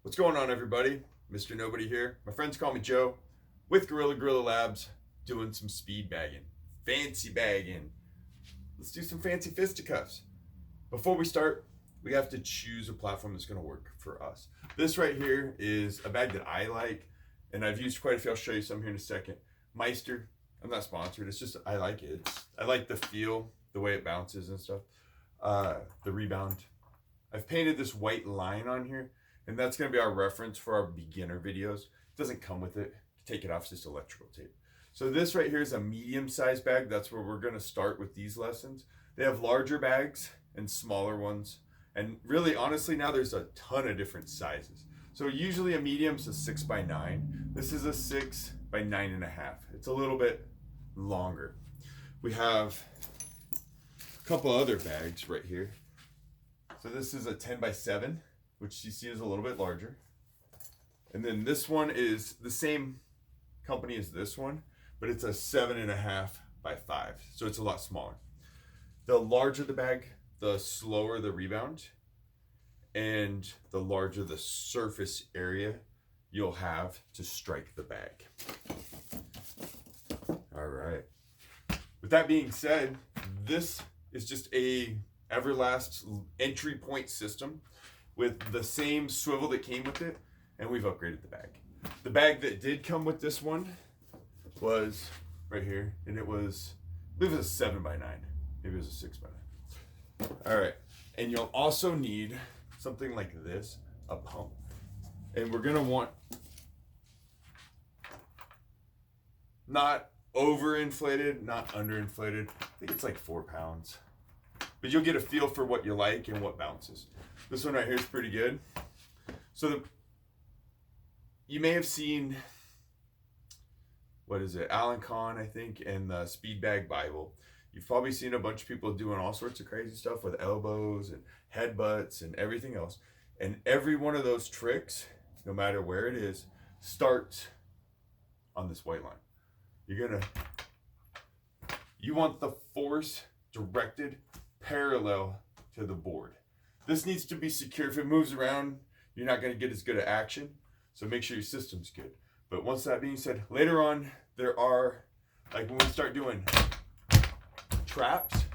What's going on, everybody? Mr. Nobody here. My friends call me Joe with Gorilla Labs, doing some speed bagging, fancy bagging. Let's do some fancy fisticuffs. Before we start, we have to choose a platform that's going to work for us. This right here is a bag that I like, and I've used quite a few. I'll show you some here in a second. Meister. I'm not sponsored. It's just I like it. I like the feel, the way it bounces and stuff. The rebound. I've painted this white line on here, and that's going to be our reference for our beginner videos. It doesn't come with it. Take it off, it's just electrical tape. So this right here is a medium-sized bag. That's where we're going to start with these lessons. They have larger bags and smaller ones. And really, honestly, now there's a ton of different sizes. So usually a medium is a 6x9. This is a 6x9.5. It's a little bit longer. We have a couple other bags right here. So this is a 10x7, which you see is a little bit larger. And then this one is the same company as this one, but it's a 7.5x5. So it's a lot smaller. The larger the bag, the slower the rebound, and the larger the surface area you'll have to strike the bag. All right. With that being said, this is just a Everlast entry point system with the same swivel that came with it, and we've upgraded the bag. The bag that did come with this one was right here, and it was, I believe it was a 7x9. Maybe it was a 6x9. All right, and you'll also need something like this, a pump. And we're gonna want not overinflated, not underinflated. I think it's like 4 pounds. But you'll get a feel for what you like and what bounces. This one right here is pretty good. So you may have seen, what is it, Alan Kahn, I think, and the Speed Bag Bible. You've probably seen a bunch of people doing all sorts of crazy stuff with elbows and headbutts and everything else. And every one of those tricks, no matter where it is, starts on this white line. You want the force directed parallel to the board. This needs to be secure. If it moves around, you're not going to get as good of action. So make sure your system's good. But once that being said, later on, there are, like when we start doing traps,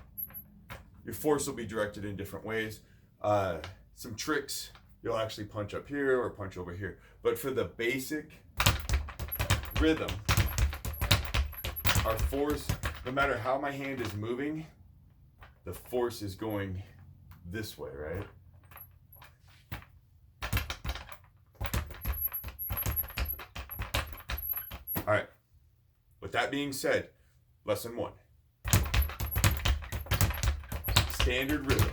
your force will be directed in different ways. Some tricks, you'll actually punch up here or punch over here. But for the basic rhythm, our force, no matter how my hand is moving, the force is going this way, right? All right. With that being said, lesson 1. Standard rhythm.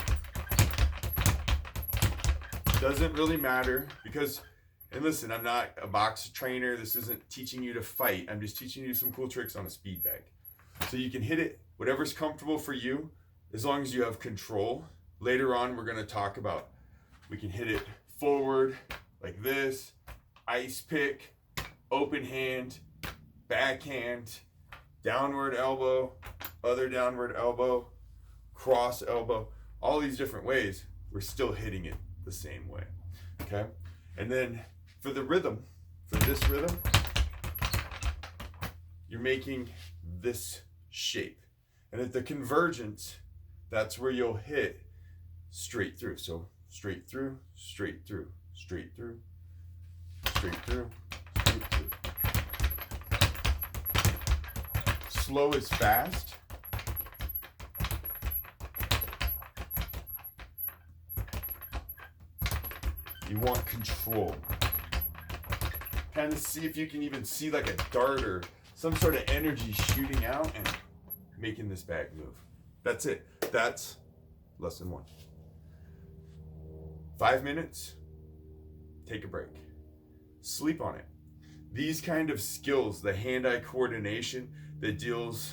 Doesn't really matter because, and listen, I'm not a box trainer. This isn't teaching you to fight. I'm just teaching you some cool tricks on a speed bag. So you can hit it whatever's comfortable for you, as long as you have control. Later on, we're going to talk about, we can hit it forward like this, ice pick, open hand, backhand, downward elbow, other downward elbow, cross elbow, all these different ways. We're still hitting it the same way, okay? And then for the rhythm, for this rhythm, you're making this shape. And at the convergence, that's where you'll hit straight through. So straight through, straight through, straight through, straight through, straight through. Slow is fast. You want control. Kind of see if you can even see like a dart or some sort of energy shooting out and making this bag move. That's it. That's lesson 1. 5 minutes, take a break. Sleep on it. These kind of skills, the hand-eye coordination that deals,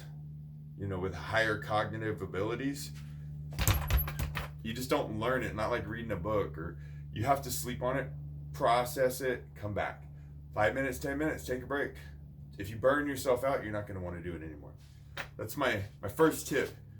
with higher cognitive abilities, you just don't learn it, not like reading a book, or you have to sleep on it, process it, come back. 5 minutes, 10 minutes, take a break. If you burn yourself out, you're not going to want to do it anymore. That's my first tip.